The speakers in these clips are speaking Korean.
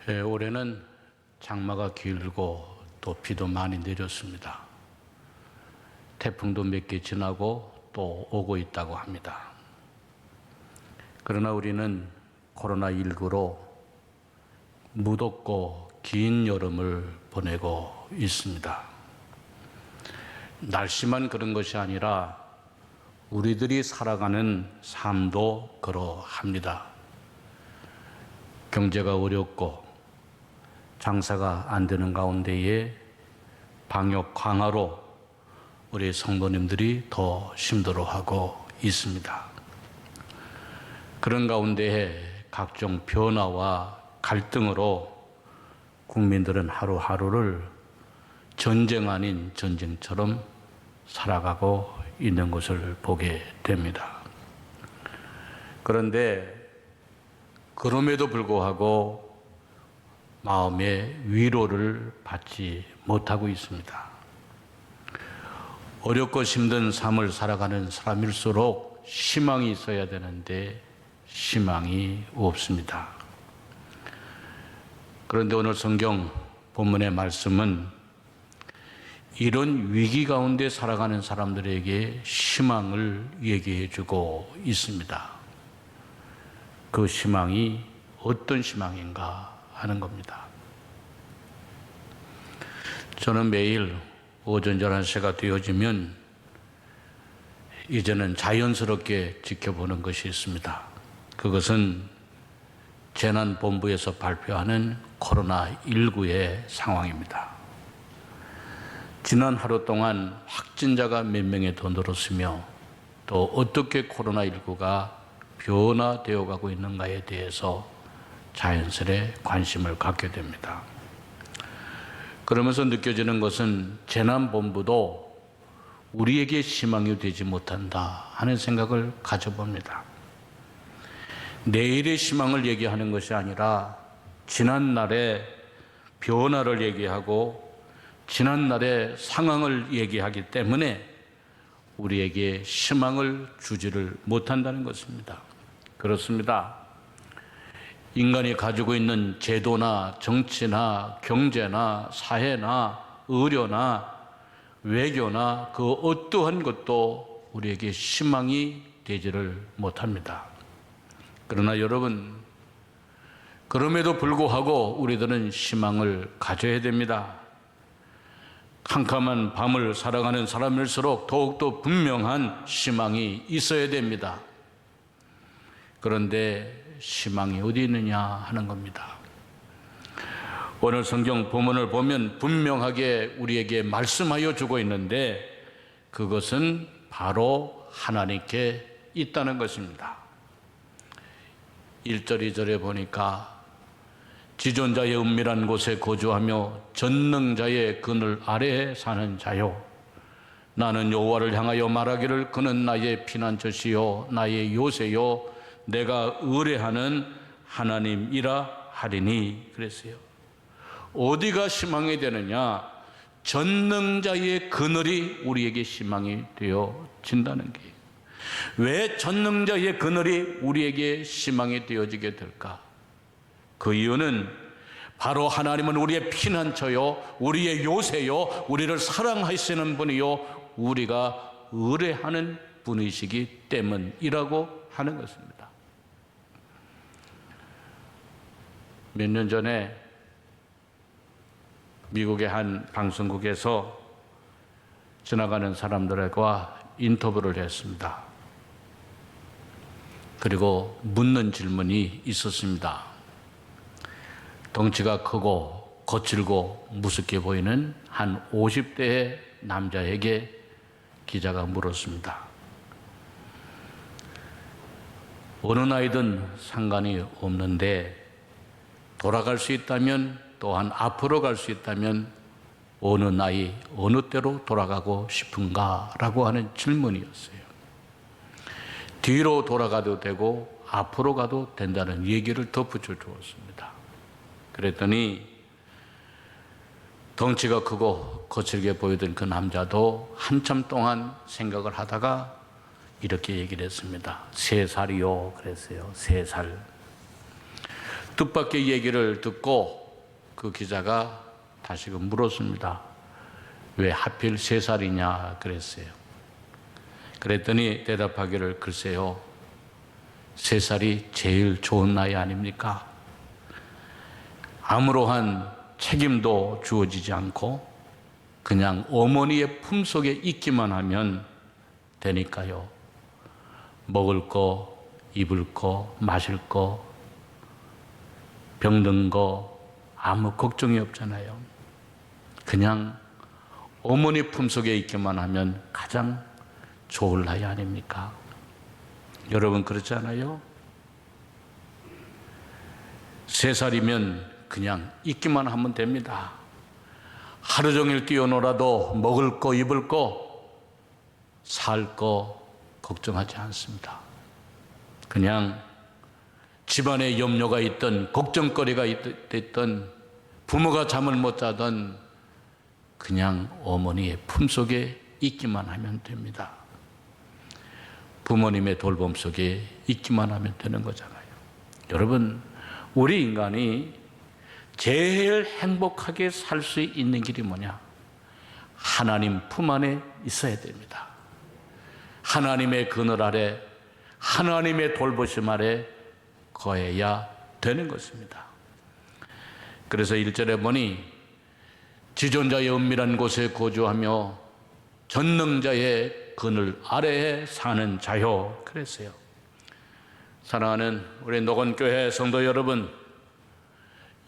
올해는 장마가 길고 또 비도 많이 내렸습니다. 태풍도 몇 개 지나고 또 오고 있다고 합니다. 그러나 우리는 코로나19로 무덥고 긴 여름을 보내고 있습니다. 날씨만 그런 것이 아니라 우리들이 살아가는 삶도 그러합니다. 경제가 어렵고 장사가 안 되는 가운데에 방역 강화로 우리 성도님들이 더 힘들어하고 있습니다. 그런 가운데에 각종 변화와 갈등으로 국민들은 하루하루를 전쟁 아닌 전쟁처럼 살아가고 있는 것을 보게 됩니다. 그런데 그럼에도 불구하고 마음의 위로를 받지 못하고 있습니다. 어렵고 힘든 삶을 살아가는 사람일수록 희망이 있어야 되는데 희망이 없습니다. 그런데 오늘 성경 본문의 말씀은 이런 위기 가운데 살아가는 사람들에게 희망을 얘기해 주고 있습니다. 그 희망이 어떤 희망인가 하는 겁니다. 저는 매일 오전 11시가 되어지면 이제는 자연스럽게 지켜보는 것이 있습니다. 그것은 재난본부에서 발표하는 코로나19의 상황입니다. 지난 하루 동안 확진자가 몇 명이 더 늘었으며 또 어떻게 코로나19가 변화되어 가고 있는가에 대해서 자연스레 관심을 갖게 됩니다. 그러면서 느껴지는 것은 재난본부도 우리에게 희망이 되지 못한다 하는 생각을 가져봅니다. 내일의 희망을 얘기하는 것이 아니라 지난날의 변화를 얘기하고 지난날의 상황을 얘기하기 때문에 우리에게 희망을 주지를 못한다는 것입니다. 그렇습니다. 인간이 가지고 있는 제도나 정치나 경제나 사회나 의료나 외교나 그 어떠한 것도 우리에게 희망이 되지를 못합니다. 그러나 여러분, 그럼에도 불구하고 우리들은 희망을 가져야 됩니다. 캄캄한 밤을 살아가는 사람일수록 더욱더 분명한 희망이 있어야 됩니다. 그런데 희망이 어디 있느냐 하는 겁니다. 오늘 성경 본문을 보면 분명하게 우리에게 말씀하여 주고 있는데 그것은 바로 하나님께 있다는 것입니다. 1절, 2절에 보니까 지존자의 은밀한 곳에 거주하며 전능자의 그늘 아래에 사는 자요, 나는 여호와를 향하여 말하기를 그는 나의 피난처시요 나의 요새요 내가 의뢰하는 하나님이라 하리니 그랬어요. 어디가 희망이 되느냐? 전능자의 그늘이 우리에게 희망이 되어진다는 게. 왜 전능자의 그늘이 우리에게 희망이 되어지게 될까? 그 이유는 바로 하나님은 우리의 피난처요, 우리의 요새요, 우리를 사랑하시는 분이요, 우리가 의뢰하는 분이시기 때문이라고 하는 것입니다. 몇 년 전에 미국의 한 방송국에서 지나가는 사람들과 인터뷰를 했습니다. 그리고 묻는 질문이 있었습니다. 덩치가 크고 거칠고 무섭게 보이는 한 50대의 남자에게 기자가 물었습니다. 어느 나이든 상관이 없는데 돌아갈 수 있다면, 또한 앞으로 갈 수 있다면 어느 나이, 어느 때로 돌아가고 싶은가? 라고 하는 질문이었어요. 뒤로 돌아가도 되고 앞으로 가도 된다는 얘기를 덧붙여 주었습니다. 그랬더니 덩치가 크고 거칠게 보이던 그 남자도 한참 동안 생각을 하다가 이렇게 얘기를 했습니다. 3살이요. 그랬어요. 3살. 뜻밖의 얘기를 듣고 그 기자가 다시금 물었습니다. 왜 하필 3살이냐 그랬어요. 그랬더니 대답하기를 글쎄요, 3살이 제일 좋은 나이 아닙니까? 아무러한 책임도 주어지지 않고 그냥 어머니의 품속에 있기만 하면 되니까요. 먹을 거, 입을 거, 마실 거, 병든 거 아무 걱정이 없잖아요. 그냥 어머니 품속에 있기만 하면 가장 좋을 나이 아닙니까? 여러분 그렇잖아요? 3살이면 그냥 있기만 하면 됩니다. 하루 종일 뛰어놀아도 먹을 거, 입을 거, 살 거 걱정하지 않습니다. 그냥 집안에 염려가 있던, 걱정거리가 있던, 부모가 잠을 못 자던 그냥 어머니의 품속에 있기만 하면 됩니다. 부모님의 돌봄 속에 있기만 하면 되는 거잖아요. 여러분, 우리 인간이 제일 행복하게 살 수 있는 길이 뭐냐? 하나님 품 안에 있어야 됩니다. 하나님의 그늘 아래, 하나님의 돌보심 아래 거해야 되는 것입니다. 그래서 1절에 보니 지존자의 은밀한 곳에 거주하며 전능자의 그늘 아래에 사는 자요 그랬어요. 사랑하는 우리 노건교회 성도 여러분,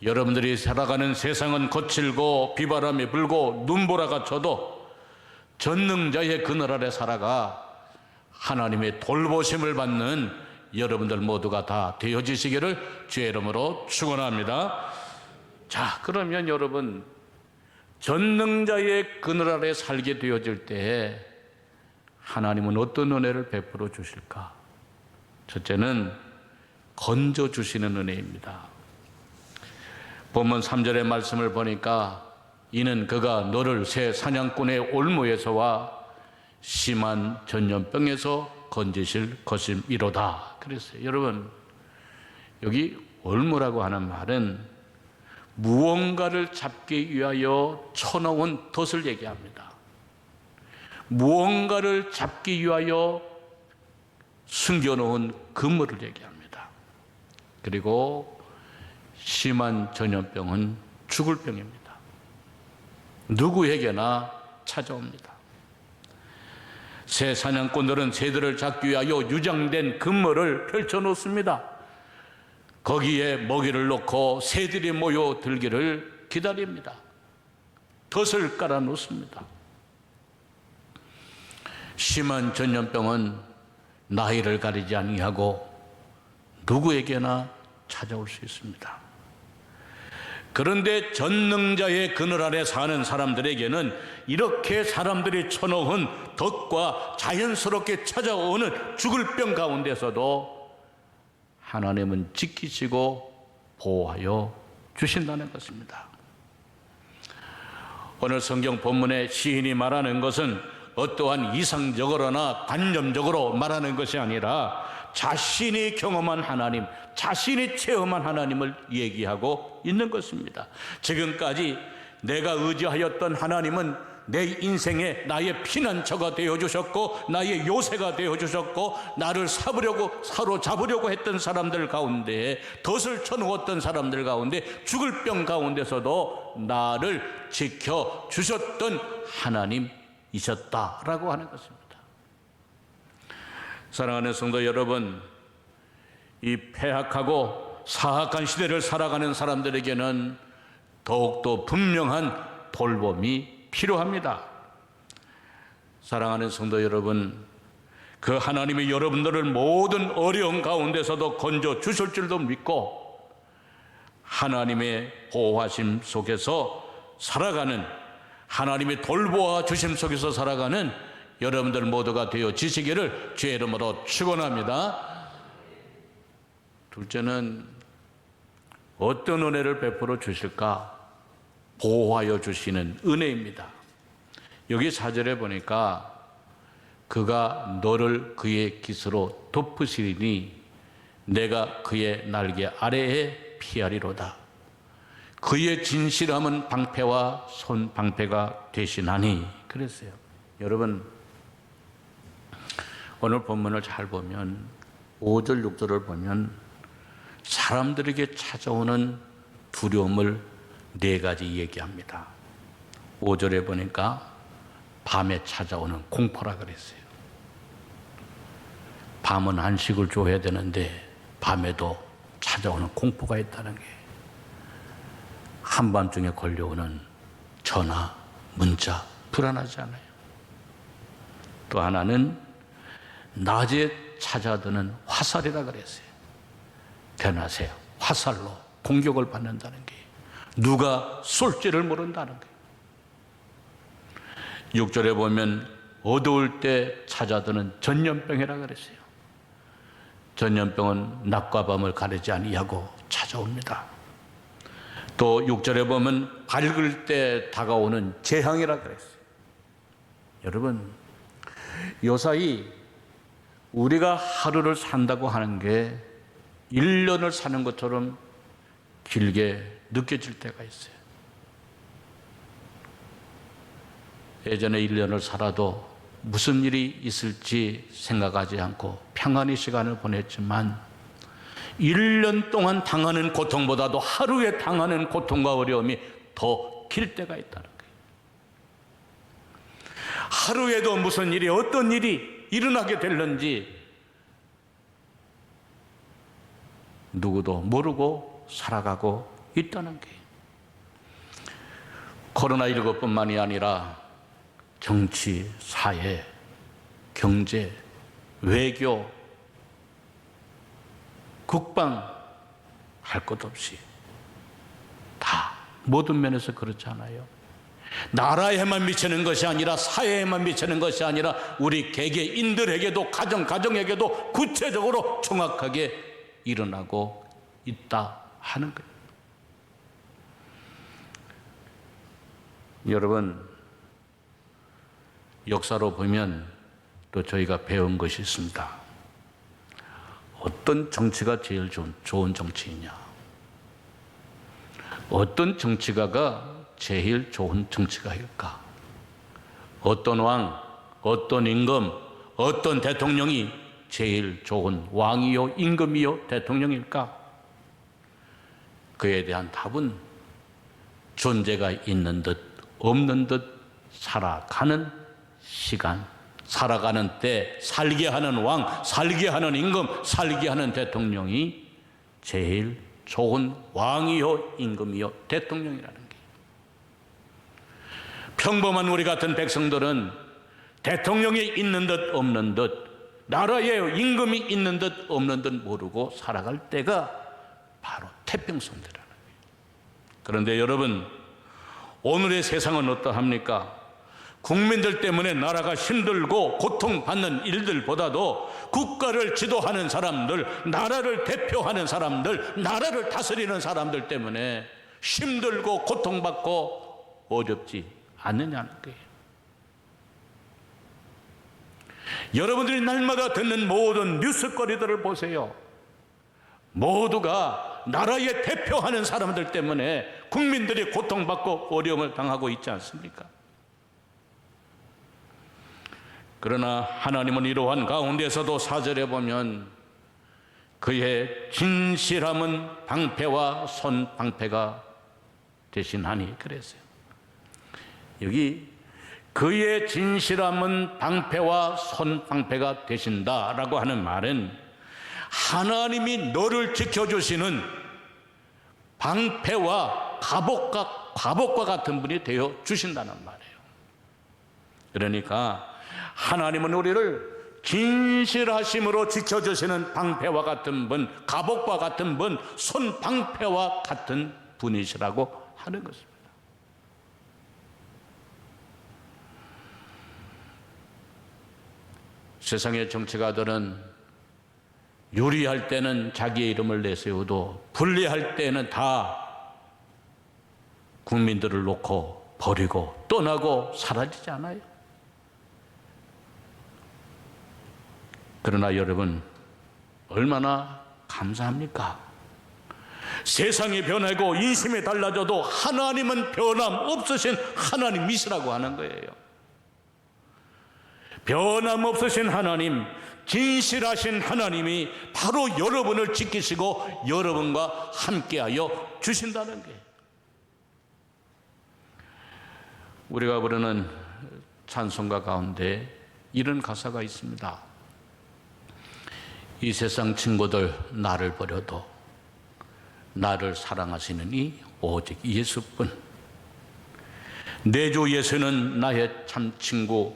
여러분들이 살아가는 세상은 거칠고 비바람이 불고 눈보라가 쳐도 전능자의 그늘 아래 살아가 하나님의 돌보심을 받는 여러분들 모두가 다 되어지시기를 주의 이름으로 축원합니다. 자, 그러면 여러분, 전능자의 그늘 아래 살게 되어질 때에 하나님은 어떤 은혜를 베풀어 주실까? 첫째는 건져 주시는 은혜입니다. 본문 3절의 말씀을 보니까 이는 그가 너를 새 사냥꾼의 올무에서와 심한 전염병에서 건지실 것임이로다 그랬어요. 여러분, 여기 올무라고 하는 말은 무언가를 잡기 위하여 쳐놓은 덫을 얘기합니다. 무언가를 잡기 위하여 숨겨놓은 그물을 얘기합니다. 그리고 심한 전염병은 죽을 병입니다. 누구에게나 찾아옵니다. 새 사냥꾼들은 새들을 잡기 위하여 유장된 그물을 펼쳐놓습니다. 거기에 먹이를 넣고 새들이 모여 들기를 기다립니다. 덫을 깔아놓습니다. 심한 전염병은 나이를 가리지 아니하고 누구에게나 찾아올 수 있습니다. 그런데 전능자의 그늘 아래 사는 사람들에게는 이렇게 사람들이 쳐놓은 덫과 자연스럽게 찾아오는 죽을 병 가운데서도 하나님은 지키시고 보호하여 주신다는 것입니다. 오늘 성경 본문의 시인이 말하는 것은 어떠한 이상적으로나 관념적으로 말하는 것이 아니라 자신이 경험한 하나님, 자신이 체험한 하나님을 얘기하고 있는 것입니다. 지금까지 내가 의지하였던 하나님은 내 인생에 나의 피난처가 되어주셨고 나의 요새가 되어주셨고 나를 사로잡으려고 했던 사람들 가운데, 덫을 쳐놓았던 사람들 가운데, 죽을 병 가운데서도 나를 지켜주셨던 하나님이셨다라고 하는 것입니다. 사랑하는 성도 여러분, 이 패악하고 사악한 시대를 살아가는 사람들에게는 더욱더 분명한 돌봄이 필요합니다. 사랑하는 성도 여러분, 그 하나님이 여러분들을 모든 어려움 가운데서도 건져 주실 줄도 믿고 하나님의 보호하심 속에서 살아가는, 하나님의 돌보아 주심 속에서 살아가는 여러분들 모두가 되어지시기를 주의 이름으로 축원합니다. 둘째는 어떤 은혜를 베풀어 주실까? 보호하여 주시는 은혜입니다. 여기 4절에 보니까 그가 너를 그의 깃으로 덮으시리니 내가 그의 날개 아래에 피하리로다. 그의 진실함은 방패와 손방패가 되시나니. 그랬어요. 여러분, 오늘 본문을 잘 보면 5절 6절을 보면 사람들에게 찾아오는 두려움을 4가지 얘기합니다. 5절에 보니까 밤에 찾아오는 공포라 그랬어요. 밤은 안식을 줘야 되는데 밤에도 찾아오는 공포가 있다는 게, 한밤중에 걸려오는 전화, 문자, 불안하지 않아요? 또 하나는 낮에 찾아드는 화살이라 그랬어요. 대낮에 화살로 공격을 받는다는 게, 누가 쏠지를 모른다는 게. 6절에 보면 어두울 때 찾아드는 전염병이라 그랬어요. 전염병은 낮과 밤을 가리지 아니하고 찾아옵니다. 또 6절에 보면 밝을 때 다가오는 재앙이라 그랬어요. 여러분, 요사이 우리가 하루를 산다고 하는 게 1년을 사는 것처럼 길게 느껴질 때가 있어요. 예전에 1년을 살아도 무슨 일이 있을지 생각하지 않고 평안히 시간을 보냈지만 1년 동안 당하는 고통보다도 하루에 당하는 고통과 어려움이 더 길 때가 있다는 거예요. 하루에도 무슨 일이, 어떤 일이 일어나게 될는지 누구도 모르고 살아가고 있다는 게, 코로나19뿐만이 아니라 정치, 사회, 경제, 외교, 국방 할 것 없이 다 모든 면에서 그렇지 않아요? 나라에만 미치는 것이 아니라 사회에만 미치는 것이 아니라 우리 개개인들에게도, 가정에게도 구체적으로 정확하게 일어나고 있다 하는 거예요. 여러분, 역사로 보면 또 저희가 배운 것이 있습니다. 어떤 정치가 제일 좋은 정치이냐? 어떤 정치가가 제일 좋은 정치가일까? 어떤 왕, 어떤 임금, 어떤 대통령이 제일 좋은 왕이요, 임금이요, 대통령일까? 그에 대한 답은 존재가 있는 듯 없는 듯 살아가는 시간, 살아가는 때 살게 하는 왕, 살게 하는 임금, 살게 하는 대통령이 제일 좋은 왕이요, 임금이요, 대통령이라는 게. 평범한 우리 같은 백성들은 대통령이 있는 듯 없는 듯, 나라에 임금이 있는 듯 없는 듯 모르고 살아갈 때가 바로 태평성대라는 거예요. 그런데 여러분, 오늘의 세상은 어떠합니까? 국민들 때문에 나라가 힘들고 고통받는 일들보다도 국가를 지도하는 사람들, 나라를 대표하는 사람들, 나라를 다스리는 사람들 때문에 힘들고 고통받고 어렵지 않느냐는 거예요. 여러분들이 날마다 듣는 모든 뉴스거리들을 보세요. 모두가 나라에 대표하는 사람들 때문에 국민들이 고통받고 어려움을 당하고 있지 않습니까? 그러나 하나님은 이러한 가운데서도 4절에 보면 그의 진실함은 방패와 손방패가 되시나니 그랬어요. 여기 그의 진실함은 방패와 손방패가 되신다라고 하는 말은 하나님이 너를 지켜주시는 방패와 갑옷과 같은 분이 되어 주신다는 말이에요. 그러니까 하나님은 우리를 진실하심으로 지켜주시는 방패와 같은 분, 갑옷과 같은 분, 손방패와 같은 분이시라고 하는 것입니다. 세상의 정치가들은 유리할 때는 자기의 이름을 내세우도 불리할 때는 다 국민들을 놓고 버리고 떠나고 사라지지 않아요. 그러나 여러분, 얼마나 감사합니까? 세상이 변하고 인심이 달라져도 하나님은 변함없으신 하나님이시라고 하는 거예요. 변함없으신 하나님, 진실하신 하나님이 바로 여러분을 지키시고 여러분과 함께하여 주신다는 거예요. 우리가 부르는 찬송가 가운데 이런 가사가 있습니다. 이 세상 친구들 나를 버려도 나를 사랑하시는 이 오직 예수뿐. 내 주 예수는 나의 참 친구.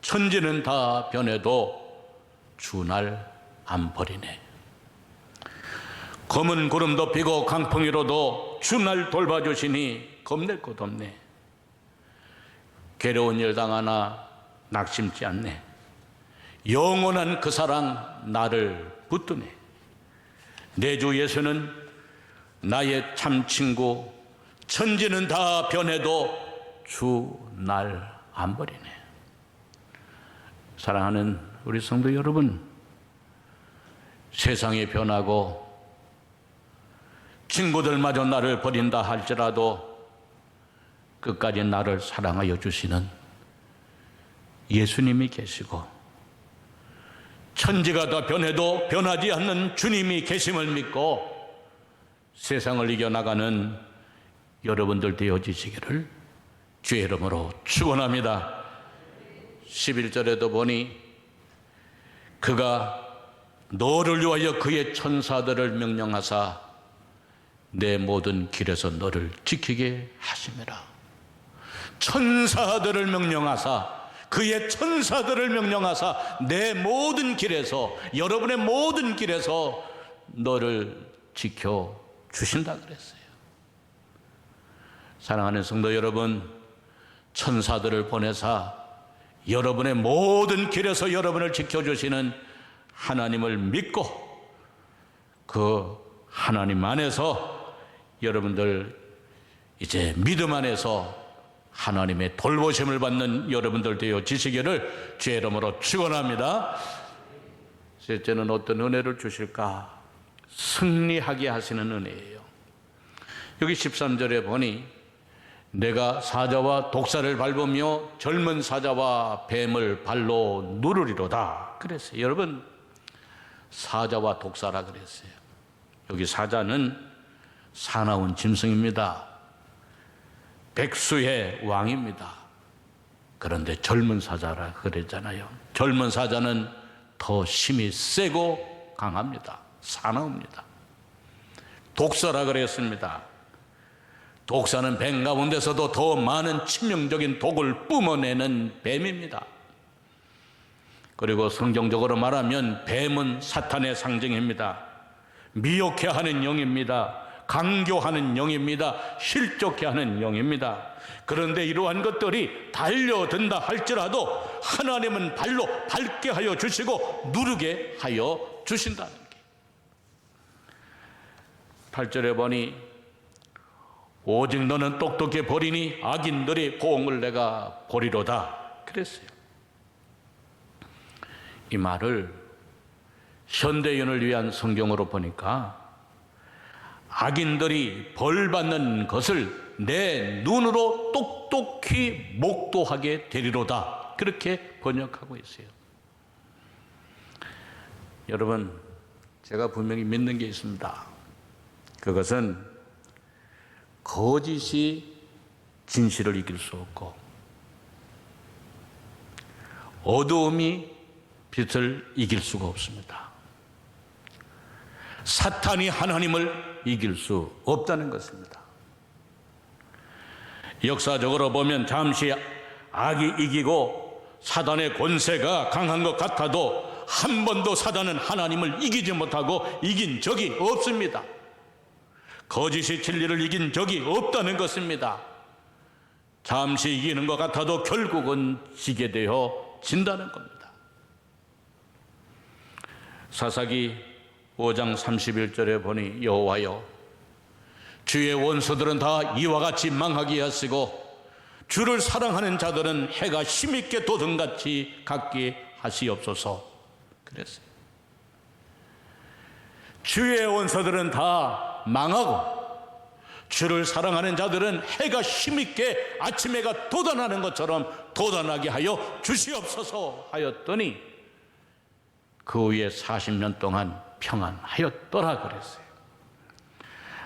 천지는 다 변해도 주 날 안 버리네. 검은 구름 덮이고 강풍이 일어도 주 날 돌봐주시니 겁낼 것 없네. 괴로운 일 당하나 낙심치 않네. 영원한 그 사랑 나를 붙드네. 내 주 예수는 나의 참 친구. 천지는 다 변해도 주 날 안 버리네. 사랑하는 우리 성도 여러분, 세상이 변하고 친구들마저 나를 버린다 할지라도 끝까지 나를 사랑하여 주시는 예수님이 계시고, 천지가 다 변해도 변하지 않는 주님이 계심을 믿고 세상을 이겨나가는 여러분들 되어지시기를 주의 이름으로 축원합니다. 11절에도 보니 그가 너를 위하여 그의 천사들을 명령하사 내 모든 길에서 너를 지키게 하심이라. 천사들을 명령하사, 그의 천사들을 명령하사 내 모든 길에서, 여러분의 모든 길에서 너를 지켜 주신다 그랬어요. 사랑하는 성도 여러분, 천사들을 보내사 여러분의 모든 길에서 여러분을 지켜주시는 하나님을 믿고 그 하나님 안에서 여러분들 이제 믿음 안에서 하나님의 돌보심을 받는 여러분들 되어지시기를 주의 이름으로 축원합니다. 셋째는 어떤 은혜를 주실까? 승리하게 하시는 은혜예요. 여기 13절에 보니 내가 사자와 독사를 밟으며 젊은 사자와 뱀을 발로 누르리로다 그랬어요. 여러분, 사자와 독사라 그랬어요. 여기 사자는 사나운 짐승입니다. 백수의 왕입니다. 그런데 젊은 사자라 그랬잖아요. 젊은 사자는 더 힘이 세고 강합니다. 사나웁니다. 독사라 그랬습니다. 독사는 뱀 가운데서도 더 많은 치명적인 독을 뿜어내는 뱀입니다. 그리고 성경적으로 말하면 뱀은 사탄의 상징입니다. 미혹해 하는 영입니다. 강교하는 영입니다. 실족해 하는 영입니다. 그런데 이러한 것들이 달려든다 할지라도 하나님은 발로 밟게 하여 주시고 누르게 하여 주신다는 게. 8절에 보니 오직 너는 똑똑히 버리니 악인들의 호응을 내가 보리로다 그랬어요. 이 말을 현대인을 위한 성경으로 보니까 악인들이 벌받는 것을 내 눈으로 똑똑히 목도하게 되리로다 그렇게 번역하고 있어요. 여러분, 제가 분명히 믿는 게 있습니다. 그것은 거짓이 진실을 이길 수 없고 어두움이 빛을 이길 수가 없습니다. 사탄이 하나님을 이길 수 없다는 것입니다. 역사적으로 보면 잠시 악이 이기고 사단의 권세가 강한 것 같아도 한 번도 사단은 하나님을 이기지 못하고 이긴 적이 없습니다. 거짓이 진리를 이긴 적이 없다는 것입니다. 잠시 이기는 것 같아도 결국은 지게 되어 진다는 겁니다. 사사기 5장 31절에 보니 여호와여 주의 원수들은 다 이와 같이 망하게 하시고 주를 사랑하는 자들은 해가 힘있게 도등같이 갖게 하시옵소서 그랬어요. 주의 원수들은 다 망하고, 주를 사랑하는 자들은 해가 힘있게 아침 해가 돋아나는 것처럼 돋아나게 하여 주시옵소서 하였더니 그 후에 40년 동안 평안하였더라 그랬어요.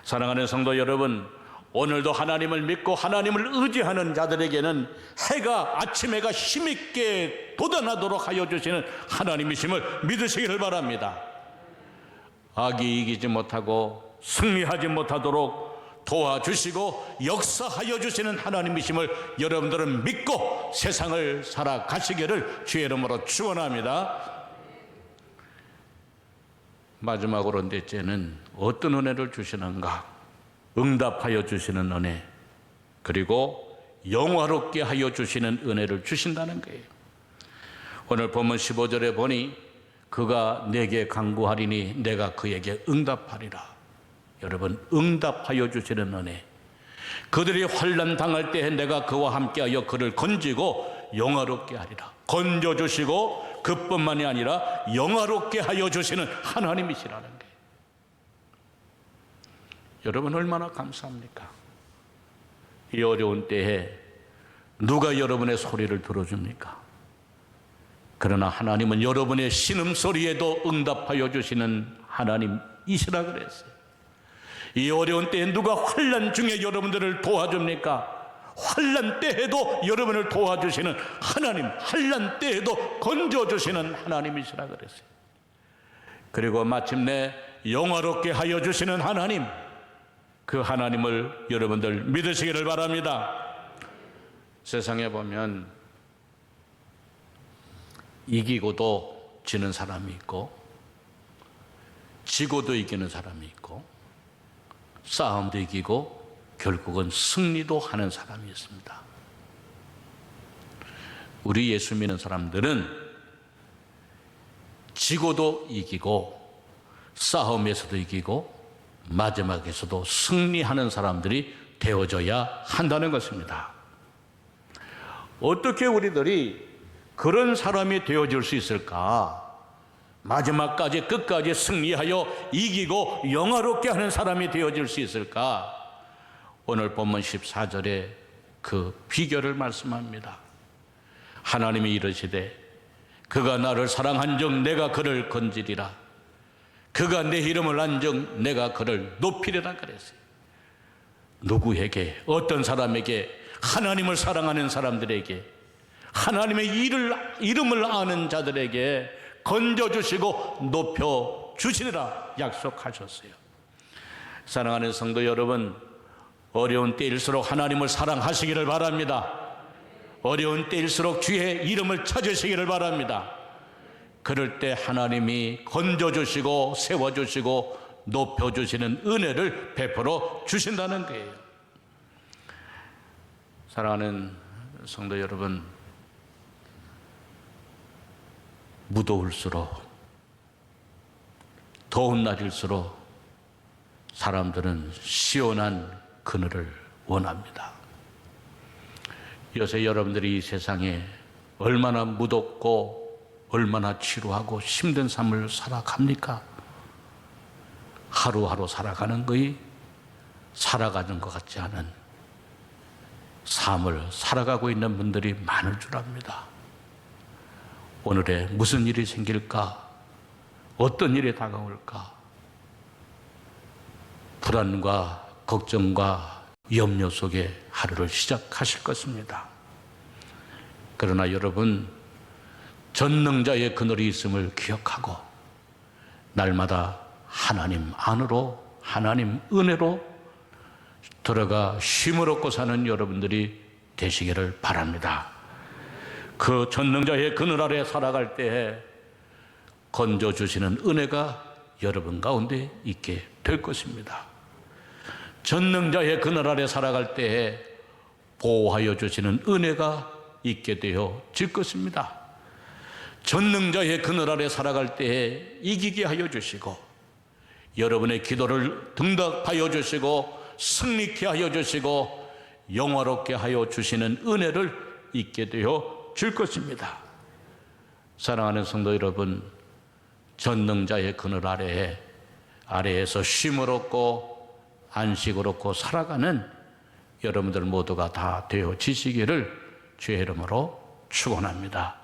사랑하는 성도 여러분, 오늘도 하나님을 믿고 하나님을 의지하는 자들에게는 해가 아침 해가 힘있게 돋아나도록 하여 주시는 하나님이심을 믿으시기를 바랍니다. 악이 이기지 못하고 승리하지 못하도록 도와주시고 역사하여 주시는 하나님이심을 여러분들은 믿고 세상을 살아가시기를 주의 이름으로 축원합니다. 마지막으로 넷째는 어떤 은혜를 주시는가? 응답하여 주시는 은혜, 그리고 영화롭게 하여 주시는 은혜를 주신다는 거예요. 오늘 본문 15절에 보니 그가 내게 간구하리니 내가 그에게 응답하리라. 여러분, 응답하여 주시는 은혜, 그들이 환난 당할 때에 내가 그와 함께하여 그를 건지고 영화롭게 하리라. 건져주시고 그뿐만이 아니라 영화롭게 하여 주시는 하나님이시라는 거예요. 여러분, 얼마나 감사합니까? 이 어려운 때에 누가 여러분의 소리를 들어줍니까? 그러나 하나님은 여러분의 신음소리에도 응답하여 주시는 하나님이시라 그랬어요. 이 어려운 때에 누가 환난 중에 여러분들을 도와줍니까? 환난 때에도 여러분을 도와주시는 하나님, 환난 때에도 건져주시는 하나님이시라 그랬어요. 그리고 마침내 영화롭게 하여 주시는 하나님, 그 하나님을 여러분들 믿으시기를 바랍니다. 세상에 보면 이기고도 지는 사람이 있고, 지고도 이기는 사람이 있고, 싸움도 이기고 결국은 승리도 하는 사람이 있습니다. 우리 예수 믿는 사람들은 지고도 이기고 싸움에서도 이기고 마지막에서도 승리하는 사람들이 되어져야 한다는 것입니다. 어떻게 우리들이 그런 사람이 되어질 수 있을까? 마지막까지 끝까지 승리하여 이기고 영화롭게 하는 사람이 되어질 수 있을까? 오늘 본문 14절에 그 비결을 말씀합니다. 하나님이 이르시되 그가 나를 사랑한즉 내가 그를 건지리라. 그가 내 이름을 안즉 내가 그를 높이리라 그랬어요. 누구에게, 어떤 사람에게? 하나님을 사랑하는 사람들에게, 하나님의 이름을 아는 자들에게 건져주시고 높여주시리라 약속하셨어요. 사랑하는 성도 여러분, 어려운 때일수록 하나님을 사랑하시기를 바랍니다. 어려운 때일수록 주의 이름을 찾으시기를 바랍니다. 그럴 때 하나님이 건져주시고 세워주시고 높여주시는 은혜를 베풀어 주신다는 거예요. 사랑하는 성도 여러분, 무더울수록, 더운 날일수록 사람들은 시원한 그늘을 원합니다. 요새 여러분들이 이 세상에 얼마나 무덥고 얼마나 지루하고 힘든 삶을 살아갑니까? 하루하루 살아가는 거의 살아가는 것 같지 않은 삶을 살아가고 있는 분들이 많을 줄 압니다. 오늘에 무슨 일이 생길까? 어떤 일이 다가올까? 불안과 걱정과 염려 속에 하루를 시작하실 것입니다. 그러나 여러분, 전능자의 그늘이 있음을 기억하고 날마다 하나님 안으로, 하나님 은혜로 들어가 쉼을 얻고 사는 여러분들이 되시기를 바랍니다. 그 전능자의 그늘 아래 살아갈 때에 건져주시는 은혜가 여러분 가운데 있게 될 것입니다. 전능자의 그늘 아래 살아갈 때에 보호하여 주시는 은혜가 있게 되어질 것입니다. 전능자의 그늘 아래 살아갈 때에 이기게 하여 주시고 여러분의 기도를 응답하여 주시고 승리케 하여 주시고 영화롭게 하여 주시는 은혜를 있게 되어질 것입니다. 사랑하는 성도 여러분, 전능자의 그늘 아래에서 쉼을 얻고 안식으로 고 살아가는 여러분들 모두가 다 되어지시기를 주의 이름으로 축원합니다.